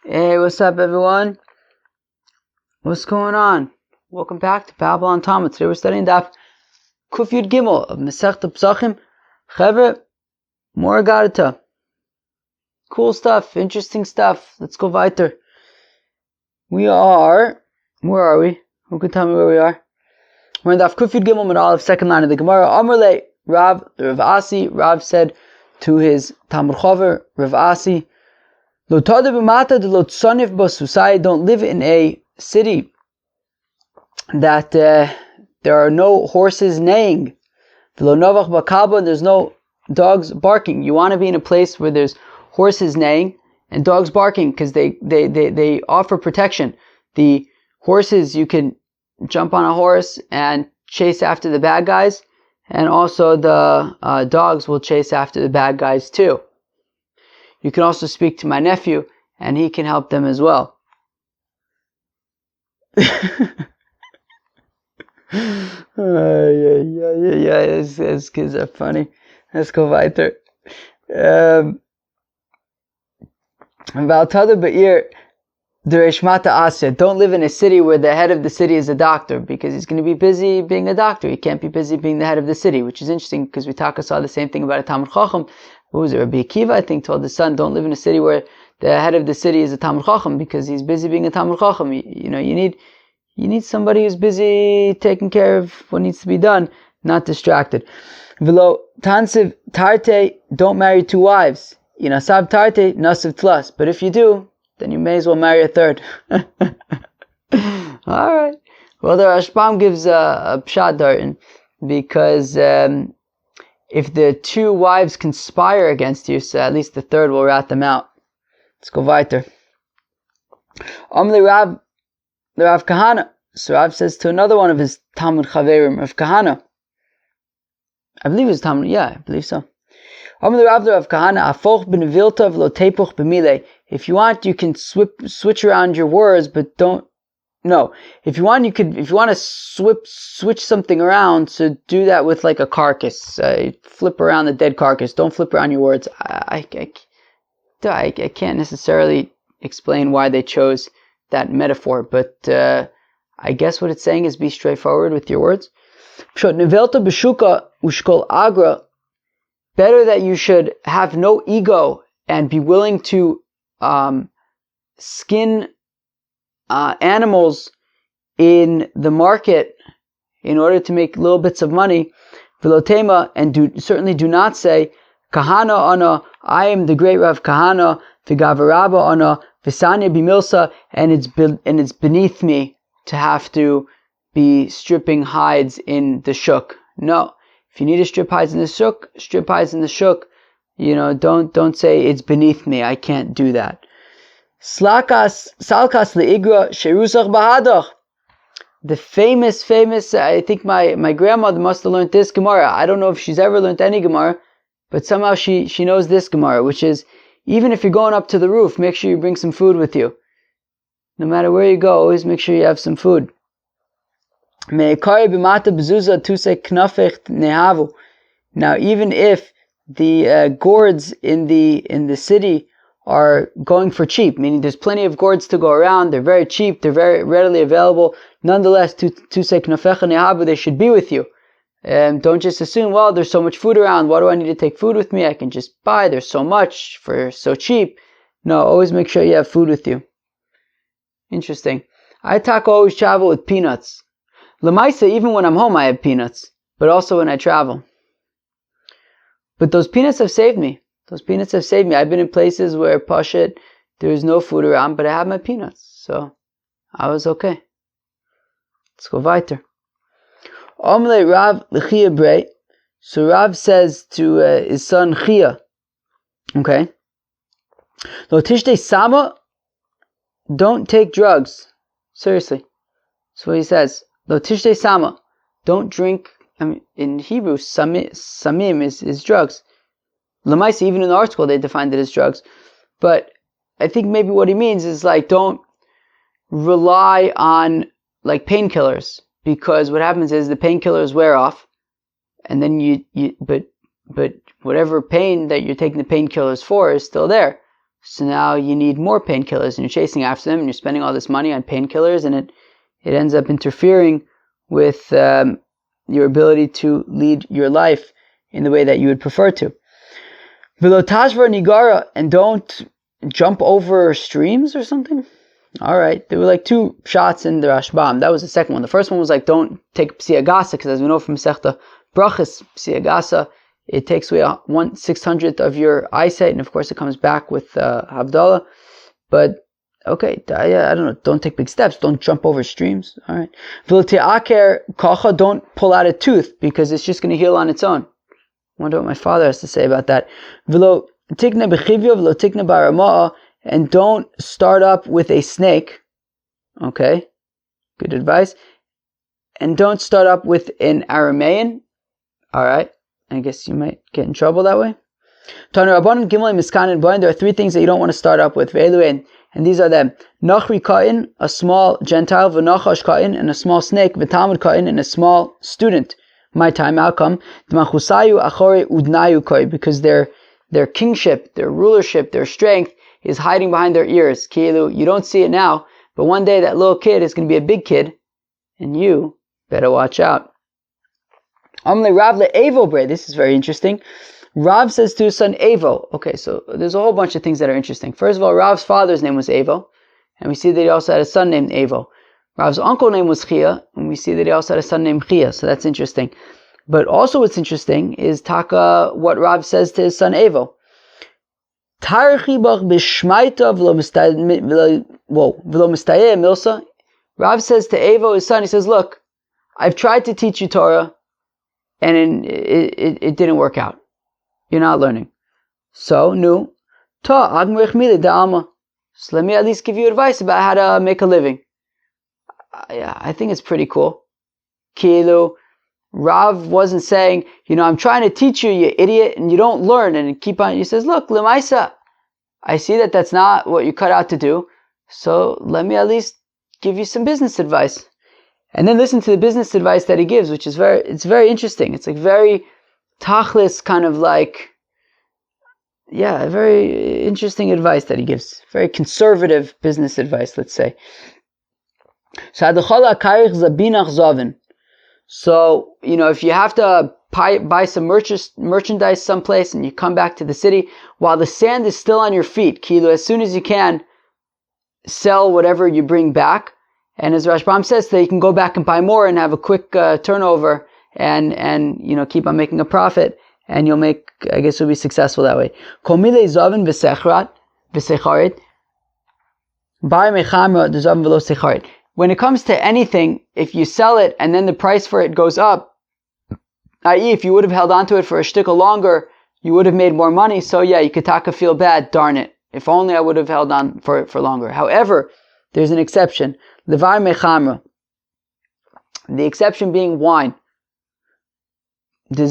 Hey, what's up, everyone? What's going on? Welcome back to Babylon Talmud. Today we're studying Daf Kuf Yud Gimel of Masechta Pesachim. Chevre, more agadatas. Cool stuff, interesting stuff. Let's go weiter. Where are we? Who can tell me where we are? We're in Daf Kuf Yud Gimel Min Aleph, second line of the Gemara. Amrle, Rav Asi. Rav said to his Talmud Chover, Rav Asi, don't live in a city that there are no horses neighing. There's no dogs barking. You want to be in a place where there's horses neighing and dogs barking because they offer protection. The horses, you can jump on a horse and chase after the bad guys, and also the dogs will chase after the bad guys too. You can also speak to my nephew, and he can help them as well. These kids are funny. Let's go weiter. Don't live in a city where the head of the city is a doctor, because he's going to be busy being a doctor. He can't be busy being the head of the city, which is interesting because we saw the same thing about a Talmud Chacham. What was it? Rabbi Akiva, I think, told the son, don't live in a city where the head of the city is a Talmud Chacham, because he's busy being a Talmud Chacham. You need somebody who's busy taking care of what needs to be done, not distracted. V'lo tansiv tarte, don't marry two wives. Inasav tarte, nasiv tlas. But if you do, then you may as well marry a third. Alright. Well, the Rashbam gives a pshat dartin, because if the two wives conspire against you, so at least the third will rat them out. Let's go weiter. Rav Kahana. So Rav says to another one of his Talmud Chaverim, Rav Kahana. I believe it's Talmud. Yeah, I believe so. Rav Kahana. Afoch b'nevilta v'lo tepuch b'mile. If you want, you can switch around your words, but don't. No, if you want to switch something around, so do that with like a carcass. Flip around the dead carcass. Don't flip around your words. I can't necessarily explain why they chose that metaphor, but I guess what it's saying is be straightforward with your words. Better that you should have no ego and be willing to skin animals in the market in order to make little bits of money. Velotema, and certainly do not say Kahana ana, I am the great Rav Kahana, V'gavaraba ana, V'sanya bimilsa, and it's beneath me to have to be stripping hides in the shuk. No, if you need to strip hides in the shuk, strip hides in the shuk. Don't say it's beneath me. I can't do that. Salkas leigra sherusach bahadach. The famous, I think my grandmother must have learned this Gemara. I don't know if she's ever learned any Gemara, but somehow she knows this Gemara, which is, even if you're going up to the roof, make sure you bring some food with you. No matter where you go, always make sure you have some food. Now, even if the gourds in the city are going for cheap, meaning there's plenty of gourds to go around, they're very cheap, they're very readily available, nonetheless, they should be with you. Don't just assume, well, there's so much food around, why do I need to take food with me? I can just buy, there's so much for so cheap. No, always make sure you have food with you. Interesting. I always travel with peanuts. Lamaisa, even when I'm home, I have peanuts, but also when I travel. But those peanuts have saved me. I've been in places where Pashit, there is no food around, but I have my peanuts, so I was okay. Let's go weiter. Omle Rav l'chia brei. So Rav says to his son Chia, okay, Lo tishtei sama, don't take drugs. Seriously. That's what he says. Lo tishtei sama, don't drink. In Hebrew, samim is drugs. Lamaisa, even in the art school, they defined it as drugs. But I think maybe what he means is like, don't rely on like painkillers, because what happens is the painkillers wear off, and then but whatever pain that you're taking the painkillers for is still there. so now you need more painkillers, and you're chasing after them, and you're spending all this money on painkillers, and it ends up interfering with your ability to lead your life in the way that you would prefer to. V'lo tashvar nigara, and don't jump over streams or something. All right, there were like two shots in the Rashbam. That was the second one. The first one was like, don't take psi agasa, because as we know from Masechta Brachas, psi agasa, it takes away 1/600th of your eyesight, and of course it comes back with Havdalah. But okay, I don't know. Don't take big steps. Don't jump over streams. All right. V'lo te'aker kacha, don't pull out a tooth because it's just going to heal on its own. I wonder what my father has to say about that. V'lo tikna b'chivyo, v'lo tikna b'arama'a, and don't start up with a snake. Okay, good advice. And don't start up with an Aramaean. All right, I guess you might get in trouble that way. There are three things that you don't want to start up with. And these are them: Nachri Kain, a small Gentile; V'nachash Kain, and a small snake; V'talmud Kain, and a small student. My time outcome: D'machusayu achore udnayu koi, because their kingship, their rulership, their strength is hiding behind their ears. Kielu, you don't see it now, but one day that little kid is going to be a big kid, and you better watch out. Amle Rav le'evo bre. This is very interesting. Rav says to his son Evo. Okay, so there's a whole bunch of things that are interesting. First of all, Rav's father's name was Evo, and we see that he also had a son named Evo. Rav's uncle's name was Chia, and we see that he also had a son named Chia, so that's interesting. But also what's interesting is Taka, what Rav says to his son Evo. Rav says to Evo, his son, he says, look, I've tried to teach you Torah, and it didn't work out. You're not learning. So, so let me at least give you advice about how to make a living. I think it's pretty cool. Kilu, Rav wasn't saying, I'm trying to teach you, you idiot, and you don't learn, and keep on. He says, look, Lemaisa, I see that that's not what you cut out to do, so let me at least give you some business advice. And then listen to the business advice that he gives, which is very interesting. It's like very tachlis, kind of like, very interesting advice that he gives. Very conservative business advice, let's say. So, if you have to buy some merchandise someplace and you come back to the city, while the sand is still on your feet, Kilo, as soon as you can, sell whatever you bring back. And as Rashbam says, that you can go back and buy more and have a quick turnover and keep on making a profit, and you'll be successful that way. When it comes to anything, if you sell it and then the price for it goes up, i.e. if you would have held on to it for a shtickle longer, you would have made more money, so you could feel bad, darn it. If only I would have held on for it for longer. However, there's an exception. Levar mechamra. The exception being wine. That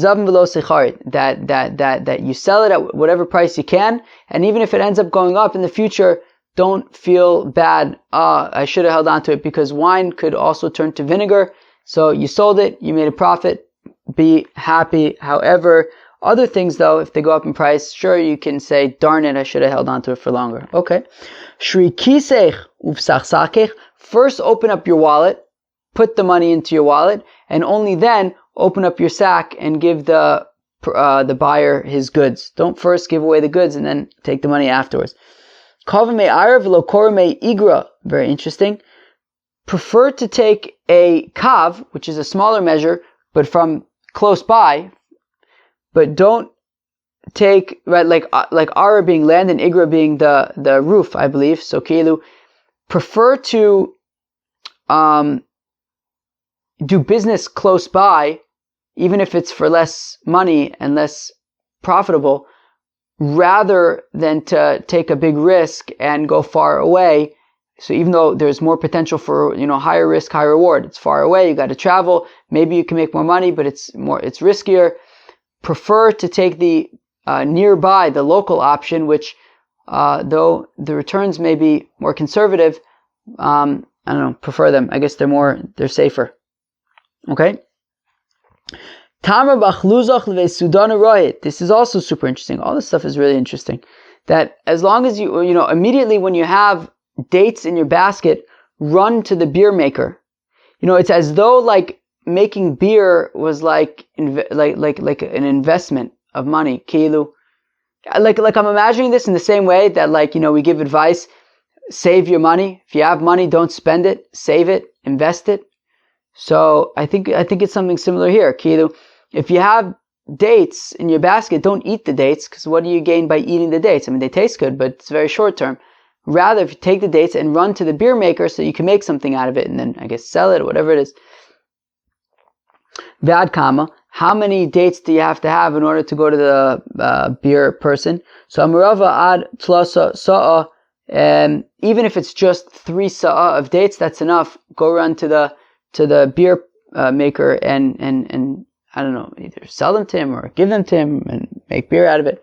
you sell it at whatever price you can, and even if it ends up going up in the future, don't feel bad. I should have held on to it, because wine could also turn to vinegar. So you sold it, you made a profit, be happy. However, other things though, if they go up in price, sure, you can say, darn it, I should have held on to it for longer. Okay. First open up your wallet, put the money into your wallet, and only then open up your sack and give the buyer his goods. Don't first give away the goods and then take the money afterwards. Very interesting. Prefer to take a kav, which is a smaller measure, but from close by, but don't take, right, like ara being land and igra being the roof, I believe. So kilu, prefer to do business close by, even if it's for less money and less profitable, rather than to take a big risk and go far away. So even though there's more potential for, higher risk, higher reward, it's far away, you got to travel, maybe you can make more money, but it's riskier. Prefer to take the nearby, the local option, which though the returns may be more conservative, prefer them. I guess they're safer. Okay? This is also super interesting. All this stuff is really interesting. that as long as immediately when you have dates in your basket, run to the beer maker. It's as though like making beer was like an investment of money. Kilu. Like I'm imagining this in the same way that we give advice, save your money. If you have money, don't spend it, save it, invest it. So I think it's something similar here. Kilu, if you have dates in your basket, don't eat the dates, because what do you gain by eating the dates? I mean, they taste good, but it's very short term. Rather, if you take the dates and run to the beer maker so you can make something out of it and then, I guess, sell it or whatever it is. Vad kama, how many dates do you have to have in order to go to the beer person? So amarava ad tlasa sa'a, even if it's just 3 sa'a of dates, that's enough. Go run to the beer maker and I don't know, either sell them to him or give them to him and make beer out of it.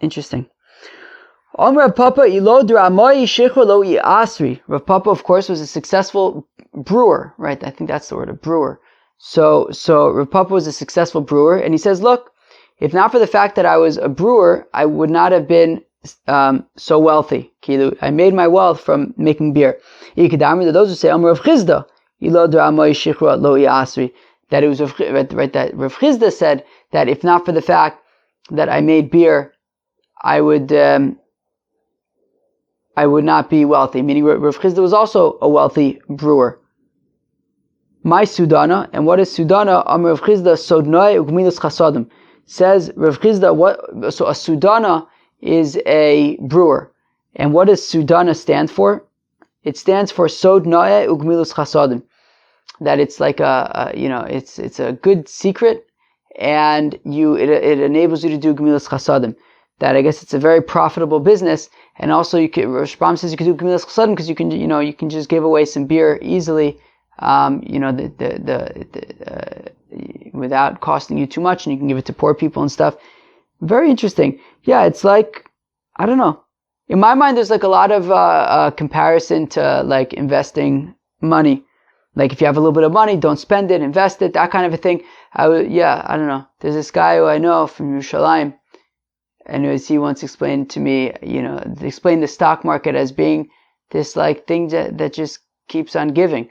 Interesting. Rav Papa, of course, was a successful brewer, right? I think that's the word, a brewer. So Rav Papa was a successful brewer, and he says, look, if not for the fact that I was a brewer, I would not have been so wealthy. I made my wealth from making beer. Those who say, Rav Chizda, that it was that Rav Chizda said that if not for the fact that I made beer, I would not be wealthy. Meaning Rav Chizda was also a wealthy brewer. My Sudana, and what is Sudana? Rav Chizda Sodnoi Ugmilus Chasadim. Says Rav Chizda, so a Sudana is a brewer. And what does Sudana stand for? It stands for Sodnoi Ugmilus Chasadim. That it's like it's a good secret, and it enables you to do Gemilas Chasadim. That I guess it's a very profitable business, and also Rashbam says you can do Gemilas Chasadim because you can just give away some beer easily, without costing you too much, and you can give it to poor people and stuff. Very interesting. Yeah, it's like, I don't know. In my mind, there's like a lot of comparison to like investing money. Like if you have a little bit of money, don't spend it, invest it, that kind of a thing. I don't know. There's this guy who I know from Yerushalayim, and he once explained to me, explained the stock market as being this like thing that just keeps on giving.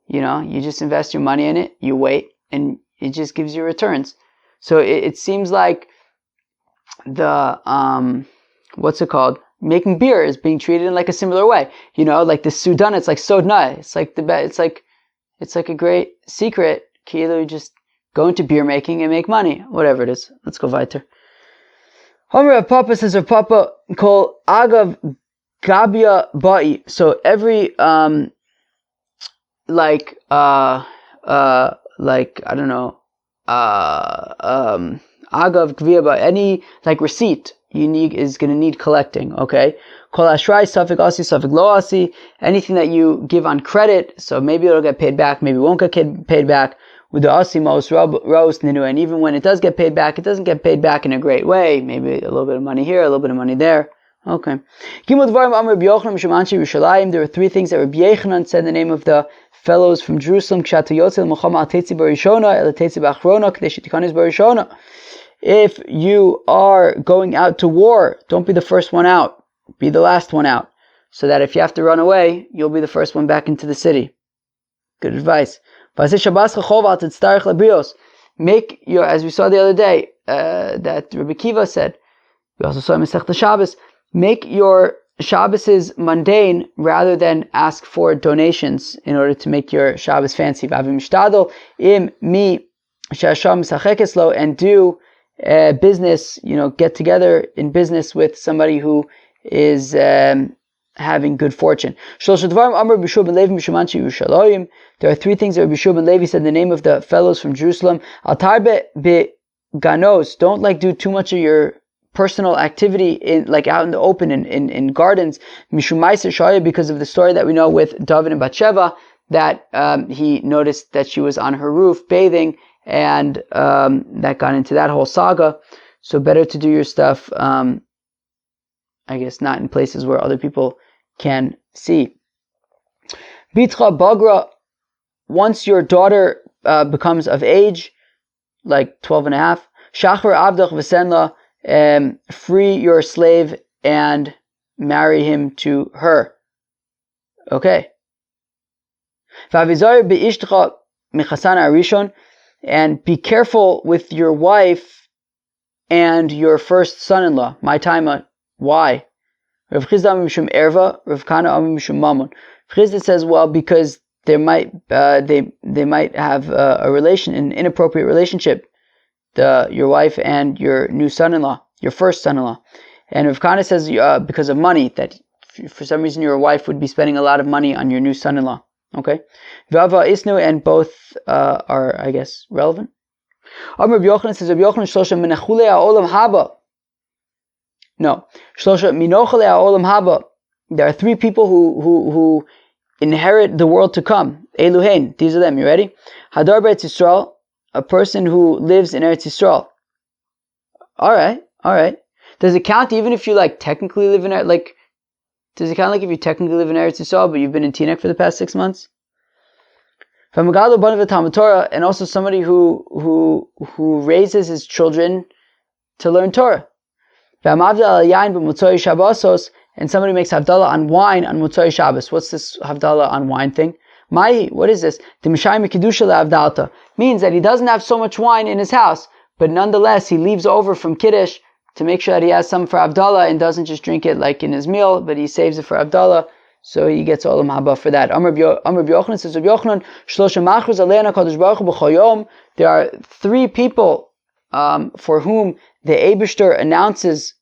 You just invest your money in it, you wait, and it just gives you returns. So it seems like the what's it called? Making beer is being treated in like a similar way. Like the Sudan, it's like Sodna. It's like a great secret. You just go into beer making and make money. Whatever it is. Let's go weiter. Homer Papa says Rav Papa called Agav Gabia Ba'i. So every I don't know, Agav Gvia Ba'i, any like receipt is going to need collecting, okay? Kol ashrai, safik asi, safik lo asi, anything that you give on credit, so maybe it'll get paid back, maybe it won't get paid back, with the asi mos roast ninu, and even when it does get paid back, it doesn't get paid back in a great way, maybe a little bit of money here, a little bit of money there, okay. There were 3 things that Rabbi Yochanan said in the name of the fellows from Jerusalem, if you are going out to war, don't be the first one out. Be the last one out. So that if you have to run away, you'll be the first one back into the city. Good advice. Make your, as we saw the other day, that Rabbi Kiva said, we also saw in Masechta Shabbos, make your Shabbos mundane rather than ask for donations in order to make your Shabbos fancy. And do business, get together in business with somebody who is having good fortune. There are 3 things that Rabbi Shua ben Levi said in the name of the fellows from Jerusalem. Don't do too much of your personal activity out in the open in gardens. Because of the story that we know with David and Bathsheba, that he noticed that she was on her roof bathing, and that got into that whole saga. So better to do your stuff, I guess, not in places where other people can see. Bitcha Bagra, once your daughter becomes of age, like 12 and a half, Shachar Avdach V'Senla, free your slave and marry him to her. Okay. And be careful with your wife and your first son-in-law. My time. Why? Rav Chisda mishum erva, Rav Kana mishum mamon. Chisda says, well, because they might have an inappropriate relationship, your wife and your new son-in-law, your first son-in-law. And Rav Kana says because of money, that for some reason your wife would be spending a lot of money on your new son-in-law. Okay, Vava Isnu, and both are, I guess, relevant. Rabbi Yochanan says, Rabbi Yochanan shlosha menachulei ha'olam haba. No, shlosha minochalei ha'olam haba. There are three people who inherit the world to come. Eluhein, these are them. You ready? Hadar b'Eretz Yisrael, a person who lives in Eretz Yisrael. All right. Does it count even if you technically live in does it count if you technically live in Eretz Yisrael, but you've been in Teaneck for the past 6 months? And also somebody who raises his children to learn Torah. And somebody makes Havdalah on wine on Motzoi Shabbos. What's this Havdalah on wine thing? What is this? Means that he doesn't have so much wine in his house, but nonetheless he leaves over from Kiddush to make sure that he has some for Havdalah and doesn't just drink it like in his meal, but he saves it for Havdalah, so he gets Olam Haba for that. Amr Yochanan says, Rabbi Yochanan, there are three people for whom the Eibishter announces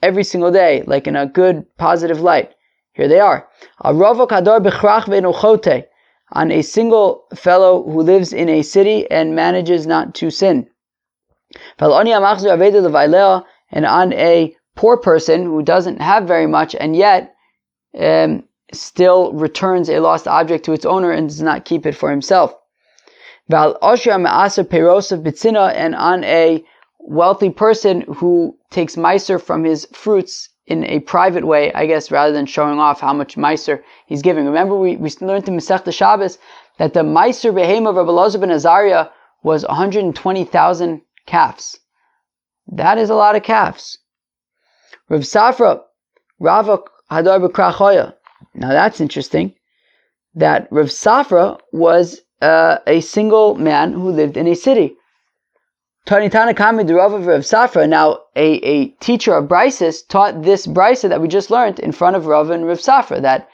every single day, in a good, positive light. Here they are. On a single fellow who lives in a city and manages not to sin. And on a poor person who doesn't have very much and yet still returns a lost object to its owner and does not keep it for himself. And on a wealthy person who takes meiser from his fruits in a private way, I guess, rather than showing off how much meiser he's giving. Remember, we learned in Masechta Shabbos that the meiser behema of Rabbi Elazar ben Azariah was 120,000 calves. That is a lot of calves. Rav Safra, Rava Hadar b'Krachoya. Now that's interesting. That Rav Safra was a single man who lived in a city. Tanitana Kami the Rav of Rav Safra. Now a teacher of Brises taught this Brisa that we just learned in front of Rav and Rav Safra, that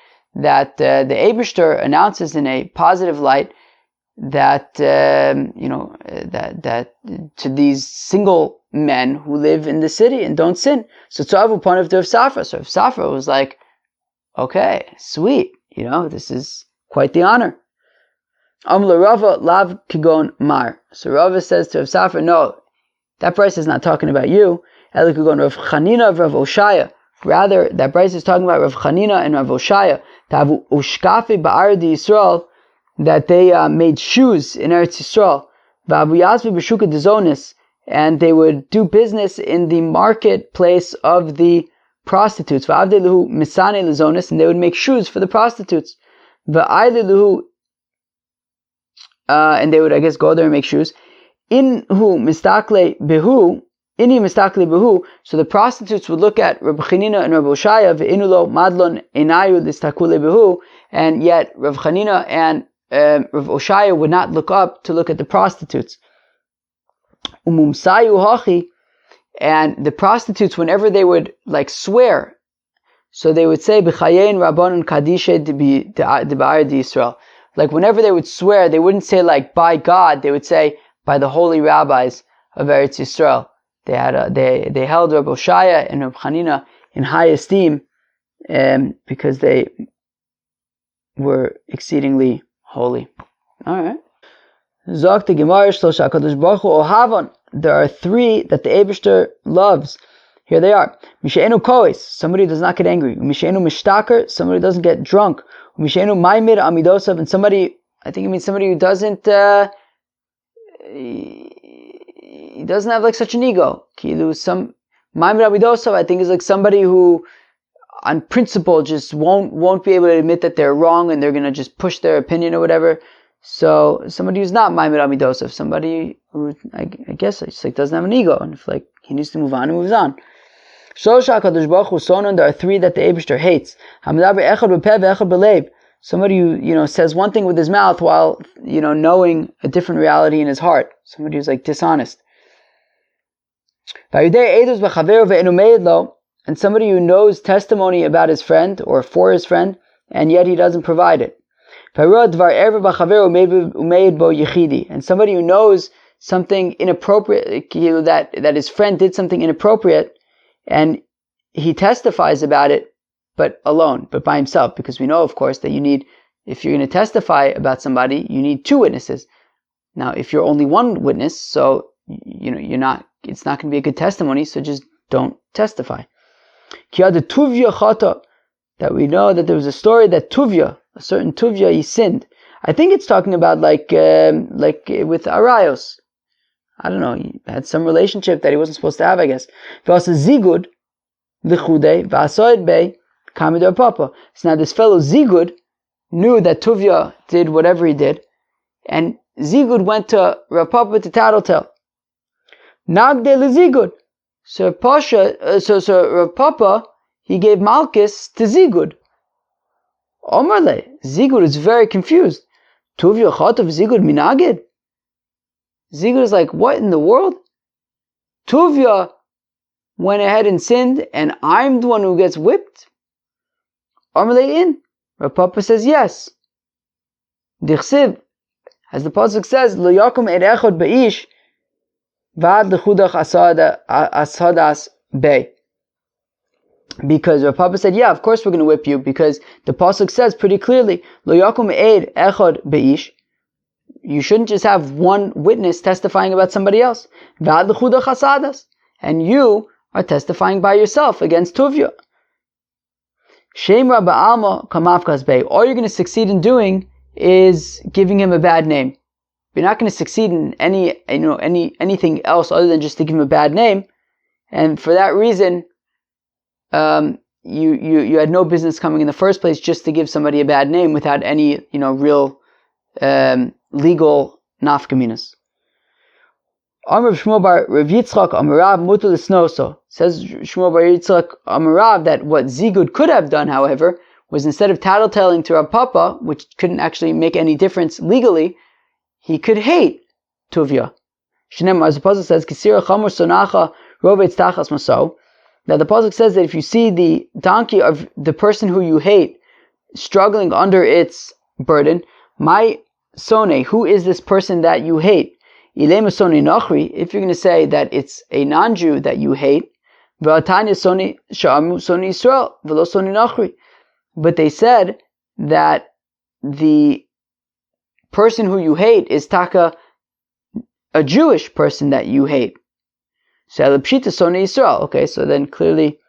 the Eibishter announces in a positive light that that to these single men who live in the city and don't sin. So Tzavu upon of Rav Safra. So Rav Safra was like, okay, sweet, this is quite the honor. Amla Rava lav kigon mar. So Rava says to Rav Safra, no, that Bryce is not talking about you. Eli kigon Rav Chanina of Rav Oshaya. Rather, that Bryce is talking about Rav Chanina and Rav Oshaya. Tavu ushkafi ba'ar di Yisrael, that they made shoes in Eretz Yisrael. V'avu yazvi b'shuka dizonis, and they would do business in the marketplace of the prostitutes. V'avdeluhu misane lizonis, and they would make shoes for the prostitutes. V'aydeluhu, and they would, I guess, go there and make shoes. Inni mistakle behu, so the prostitutes would look at Rav Chanina and Rav Oshaya, ve'inulo madlon enayu listakule behu, and yet Rav Chanina and Rav Oshaya would not look up to look at the prostitutes. Umumsayu hachi, and the prostitutes, whenever they would swear, so they would say b'chayein rabbanon kadishe d'ba'ar d'Yisrael. Whenever they would swear, they wouldn't say by God, they would say by the holy rabbis of Eretz Yisrael. They held Rav Oshaya and Rav Chanina in high esteem because they were exceedingly holy. All right. There are three that the Eibishter loves. Here they are. Misheinu kois, somebody who does not get angry. Misheinu mishtaker, somebody who doesn't get drunk. Misheinu maimir amidosav, and somebody, I think it means somebody who doesn't, he doesn't have such an ego. Some maimir amidosav, I think, is somebody who, on principle, just won't be able to admit that they're wrong and they're going to just push their opinion or whatever. So somebody who's not Maimed Amidosef, somebody who I guess just like doesn't have an ego, and if like he needs to move on, he moves on. Shosha Kadosh Baruch Hu Sonon, there are three that the Eibishter hates. Hamadaber Echad B'Peh Ve'Echad B'Leib. Somebody who says one thing with his mouth while knowing a different reality in his heart. Somebody who's like dishonest. And somebody who knows testimony about his friend or for his friend, and yet he doesn't provide it. And somebody who knows something inappropriate, that his friend did something inappropriate, and he testifies about it, but alone, but by himself, because we know, of course, that if you're going to testify about somebody, you need two witnesses. Now, if you're only one witness, so it's not going to be a good testimony, so just don't testify. That we know that there was a story that a certain Tuvia, he sinned. I think it's talking about like with Arayos. I don't know, he had some relationship that he wasn't supposed to have, I guess. Zigud, Papa. So now this fellow Zigud knew that Tuvia did whatever he did, and Zigud went to Rav Papa to tattletale. Nagde le Zigud. So Rav Papa, he gave Malchus to Zigud. Omerle, Zigud is very confused. Tuvia chotav Zigud minagid. Zigud is like, what in the world? Tuvia went ahead and sinned, and I'm the one who gets whipped? Omerle in. Rav Papa says yes. Dichsiv, as the pasuk says, Lo yakum et echad beish vad lechudach asadas bei. Because Rav Papa said, yeah, of course we're going to whip you, because the pasuk says pretty clearly, Lo yakum et echad beish. You shouldn't just have one witness testifying about somebody else. Vad lechudach asadas. And you are testifying by yourself against Tuvia. Shem Rabba Alma kamafkas bei. All you're going to succeed in doing is giving him a bad name. You're not going to succeed in anything else other than just to give him a bad name. And for that reason, you had no business coming in the first place just to give somebody a bad name without any real legal nafkaminas. Amar Shmuel bar Rav Yitzchak Amarav mutal isnoso. Says Shmuel bar Yitzchak Amarav that what Zigud could have done, however, was instead of tattletaling to Rav Papa, which couldn't actually make any difference legally, he could hate Tuvia. Shneimar, as the pasuk says, Kisira chamor sonacha rovetz tachas maso. Now the pasuk says that if you see the donkey of the person who you hate struggling under its burden, my sone, who is this person that you hate? Ilema soni nachri, if you're going to say that it's a non-Jew that you hate, v'atanya soni sha'amu soni Yisrael, v'lo soni nachri. But they said that the person who you hate is taka, a Jewish person that you hate. So l'pshita soni Yisrael. Okay, so then clearly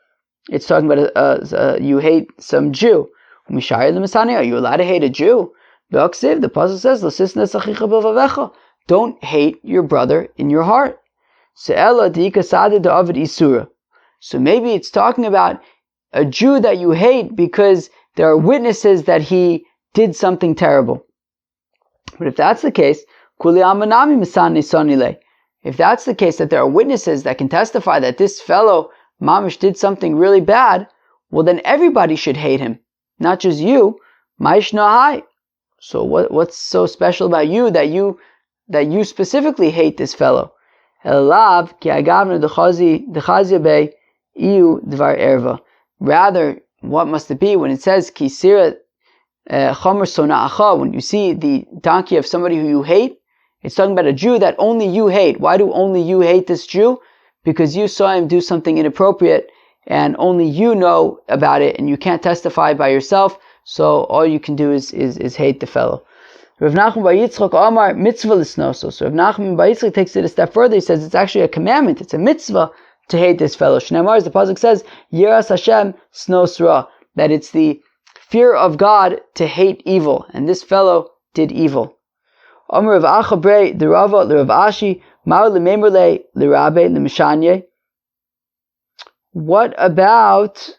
it's talking about you hate some Jew. Mishayir l'masani, are you allowed to hate a Jew? V'aksiv, the pasuk says, l'sisna sachicha b'vavecha. Don't hate your brother in your heart. So maybe it's talking about a Jew that you hate because there are witnesses that he did something terrible. But if that's the case, if that's the case, that there are witnesses that can testify that this fellow Mamish did something really bad, well then everybody should hate him, not just you. So what's so special about you that you specifically hate this fellow? Rather, what must it be when it says kisira chomer sona'acha, when you see the donkey of somebody who you hate, it's talking about a Jew that only you hate. Why do only you hate this Jew? Because you saw him do something inappropriate and only you know about it and you can't testify by yourself, so all you can do is hate the fellow. Rav Nachman bar Yitzchak Amar mitzvah l'snoso. So Rav Nachman bar Yitzchak takes it a step further. He says it's actually a commandment. It's a mitzvah to hate this fellow. Shneimar, as the pasuk says, Yiras Hashem snos ra, that it's the fear of God to hate evil, and this fellow did evil. Amar Rav Achabre the Rava l'Rav Ashi Mar l'Memrle l'Rabe l'Mishanye. What about?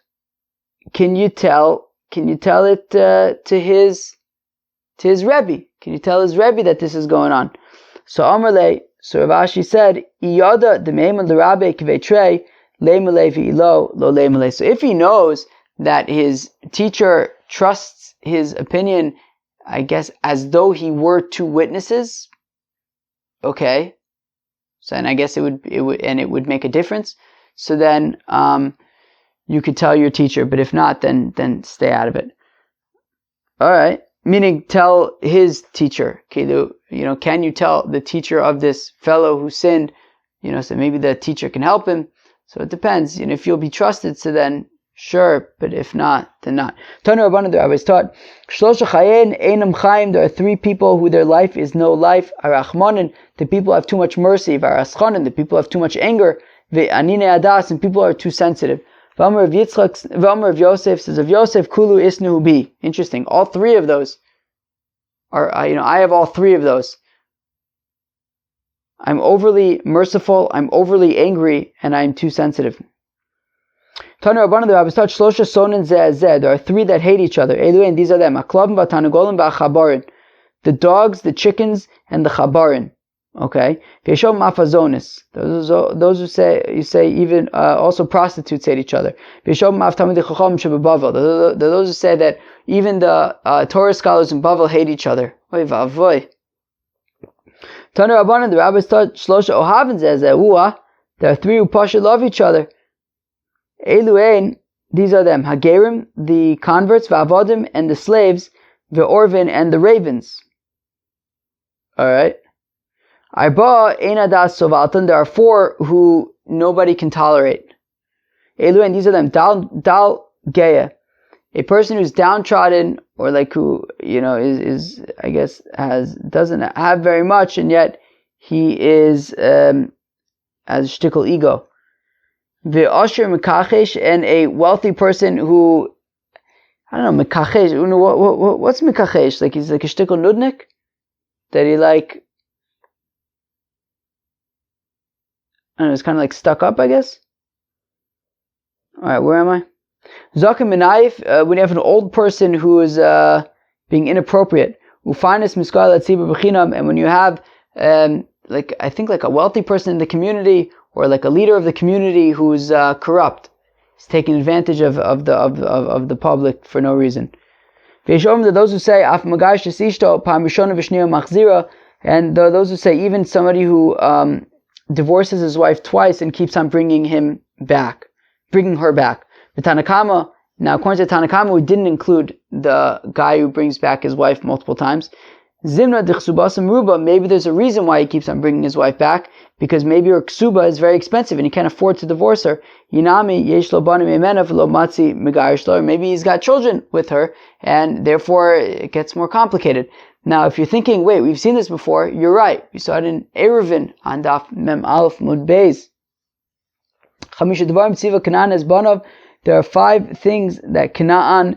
Can you tell it to his Rebbe? Can you tell his Rebbe that this is going on? So Amarle, so Rav Ashi said, Iyada the Meiman l'Rabbe kvetrei leimale v'ilo lo leimale. So if he knows that his teacher trusts his opinion, I guess, as though he were two witnesses, okay. So, and I guess it would make a difference. So then, you could tell your teacher, but if not, then stay out of it. All right. Meaning, tell his teacher. Can you tell the teacher of this fellow who sinned? So maybe the teacher can help him. So it depends. If you'll be trusted, so then sure, but if not, then not. Tanu Rabbanan, the rabbis taught, there are three people who their life is no life. Arachmanin, the people have too much mercy. Varaschanin, the people have too much anger. Ve'anine adas, and people are too sensitive. V'amar of Yitzchak, Yosef says of Yosef, Kulu isnu bi. Interesting. All three of those are, I have all three of those. I'm overly merciful, I'm overly angry, and I'm too sensitive. Tanu Rabbanan, the rabbis taught, Shlosha sonin zeh. There are three that hate each other. And these are them: Aklavim v'Tanagolim v'Chabarin. The dogs, the chickens, and the chabarin. Okay. V'yeshom mafazonis. Those who say, even also prostitutes hate each other. V'yeshom maftamid chacham shebebavel. Those who say that even the Torah scholars in Bavel hate each other. Oy vavoy. Tanu Rabbanan, the rabbis taught, Shlosha ohavin zeh. There are three who pasha love each other. Eluain, these are them: Hagerim, the converts, Va'avodim, and the slaves, Ve'orvin, and the ravens. Alright. Arba einadas sovaltan, there are four who nobody can tolerate. Eluain, these are them: Dal Geya, a person who's downtrodden, or like who, is I guess, doesn't have very much, and yet he is, has shtickle ego. Ve'asher mekachesh, and a wealthy person who, I don't know, mekachesh, what's mekachesh? Like he's like a shtickle nudnik? That he like, I don't know, it's kind of like stuck up, I guess? Alright, where am I? Zakim Menayif, when you have an old person who is being inappropriate. Ufanis miskal at Siba B'chinam, and when you have, I think like a wealthy person in the community, or like a leader of the community who's corrupt. He's taking advantage of the public for no reason. Those who say, and those who say even somebody who divorces his wife twice and keeps on bringing her back. The Tanakama, now according to Tanakama, we didn't include the guy who brings back his wife multiple times. Zimna d'chsubasam ruba, maybe there's a reason why he keeps on bringing his wife back, because maybe her ksuba is very expensive and he can't afford to divorce her. Yinami yesh lo banim emena v'lo matzi megarish lo. Maybe he's got children with her, and therefore it gets more complicated. Now, if you're thinking, wait, we've seen this before, you're right. We saw it in Eruvin on Daf Mem Aleph Mud Beis. Chamisha Devarim Tziva Canaan es Banav. There are 5 things that Canaan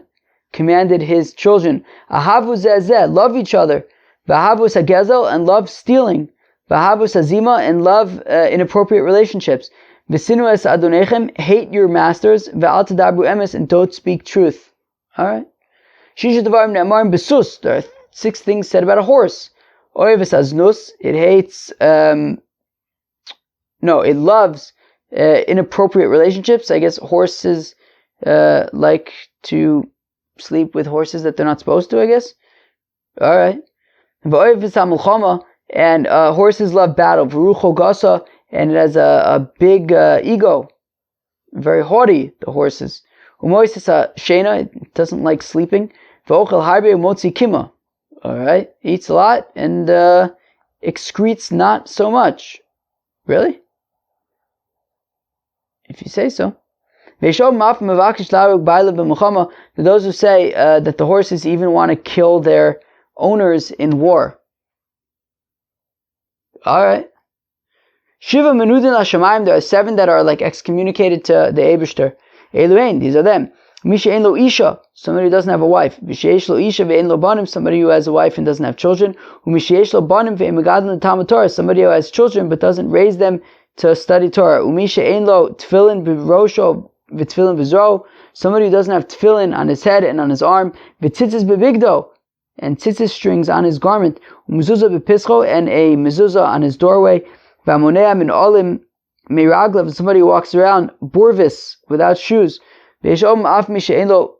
commanded his children. Ahavu zeh, love each other. V'ahavu hagezel, and love stealing. V'ahavu hazima, and love inappropriate relationships. V'sinu es adonechem, hate your masters. V'al tadabru emes, and don't speak truth. Alright? Shisha Devarim Ne'amarim Besus. There are 6 things said about a horse. Oives aznus, it hates, it loves inappropriate relationships. I guess horses like to sleep with horses that they're not supposed to, I guess. Alright. And horses love battle. V'rucho gasa, and it has a big ego. Very haughty, the horses. Umoises shena, it doesn't like sleeping. V'ochel harbe umotzi kima. Alright, eats a lot and excretes not so much. Really? If you say so. To those who say that the horses even want to kill their owners in war. Alright. Shiva menudin hashamayim, there are 7 that are like excommunicated to the Eibishter. Eluain, these are them. Misha ein lo isha, somebody who doesn't have a wife. Misha lo isha ve'en lo banim, somebody who has a wife and doesn't have children. Misha lo banim ve'en megadlin talmud Torah, somebody who has children but doesn't raise them to study Torah. Umisha ein lo tefillin b'rosho v'tefillin b'zro, somebody who doesn't have tefillin on his head and on his arm. V'tzitzis b'bigdo, and tzitzis strings on his garment, umezuzah bepischo, and a mezuzah on his doorway, v'amonea min olim meiraglav, somebody who walks around burvis without shoes, v'yeshom af mishe'ein lo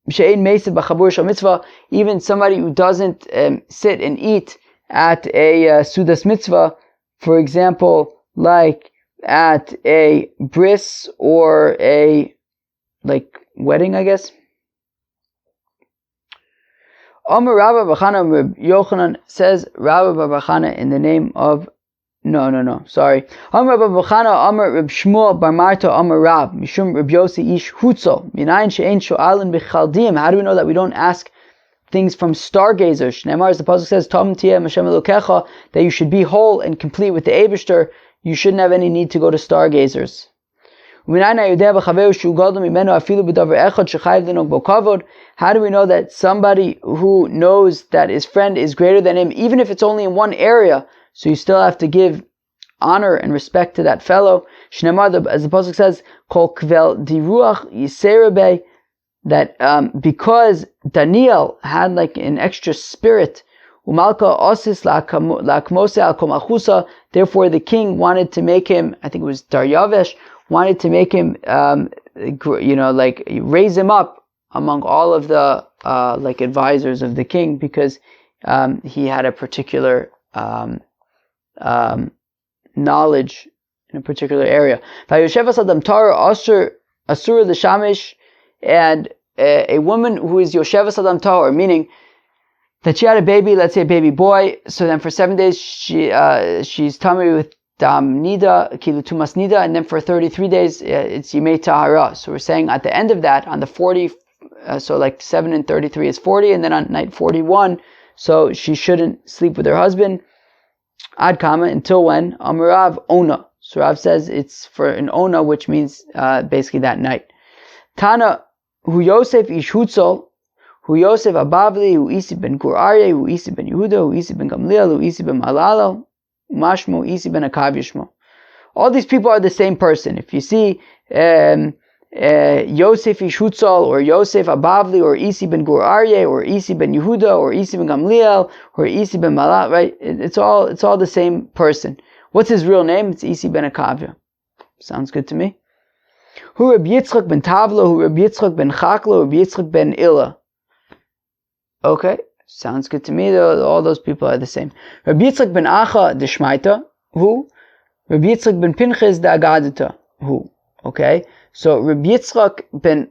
mishe'ein meisid b'chabur shal mitzvah, even somebody who doesn't sit and eat at a sudas mitzvah, for example, like at a bris or a wedding, I guess. Amar Rabba bar Chana Reb Yochanan, says Rabba bar Chana in the name of sorry. Amar Rabba bar Chana Amar Reb Shmuel bar Marta Amar Rab Mishum Reb Yossi Ish Hutzol Minayin she'ein sho'alin b'chaldim. How do we know that we don't ask things from stargazers? Shneimar, as the pasuk says, Tom tiyeh Hashem Elokecha, that you should be whole and complete with the Eibishter. You shouldn't have any need to go to stargazers. How do we know that somebody who knows that his friend is greater than him, even if it's only in one area, so you still have to give honor and respect to that fellow? Shneimar, as the pasuk says, Kol kvel diruach yiserebe, that because Daniel had like an extra spirit, umalka osis lakmose al kol malchusa, therefore the king wanted to make him, I think it was Daryavesh, wanted to make him, raise him up among all of the advisors of the king, because he had a particular knowledge in a particular area. And a woman who is Yoshevas Adam Tahor, meaning that she had a baby, let's say a baby boy, so then for 7 days she's tamei with dam nida, kilu tumas nida, and then for 33 days it's yimei tahara. So we're saying at the end of that, on the 40, so like 7 and 33 is 40, and then on night 41, so she shouldn't sleep with her husband. Ad kama, until when? Amarav ona. So Rav says it's for an ona, which means basically that night. Tana hu Yosef ish Hutzol, hu Yosef abavli, hu Isi ben Gur Aryeh, hu Isi ben Yehuda, hu Isi ben Gamliel, hu Isi ben Malala, Mashmo, Isi ben Akav Yishmo. All these people are the same person. If you see Yosef ish Hutzol, or Yosef abavli, or Isi ben Gur Aryeh, or Isi ben Yehuda, or Isi ben Gamliel, or Isi ben Malala, right? It's all the same person. What's his real name? It's Isi ben Akavya. Sounds good to me. Hu Reb Yitzchak ben Tavla, hu Reb Yitzchak ben Chakla, hu Reb Yitzchak ben Illa. Okay, sounds good to me. All those people are the same. Reb Yitzchak ben Acha de Shmaita, who? Reb Yitzchak ben Pinchas de Agadata, who? Okay, so Reb Yitzchak ben,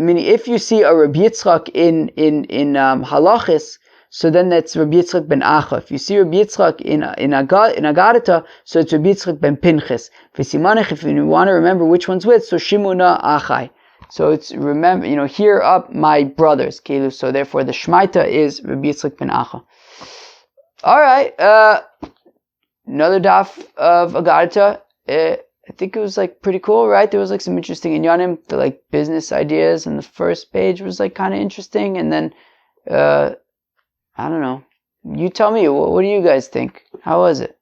meaning if you see a Reb Yitzchak in halachis, so then that's Reb Yitzchak ben Acha. If you see Reb Yitzchak in agadata, so it's Reb Yitzchak ben Pinchas. V'simanech, if you want to remember which one's which, so Shimuna Achai. So it's, remember, hear up my brothers, Kelu. So therefore the Shmaita is Reb Yitzchak ben Acha. Alright, another daf of agadata. I think it was pretty cool, right? There was some interesting inyanim, the business ideas, and the first page was kind of interesting, and then I don't know. You tell me, what do you guys think? How was it?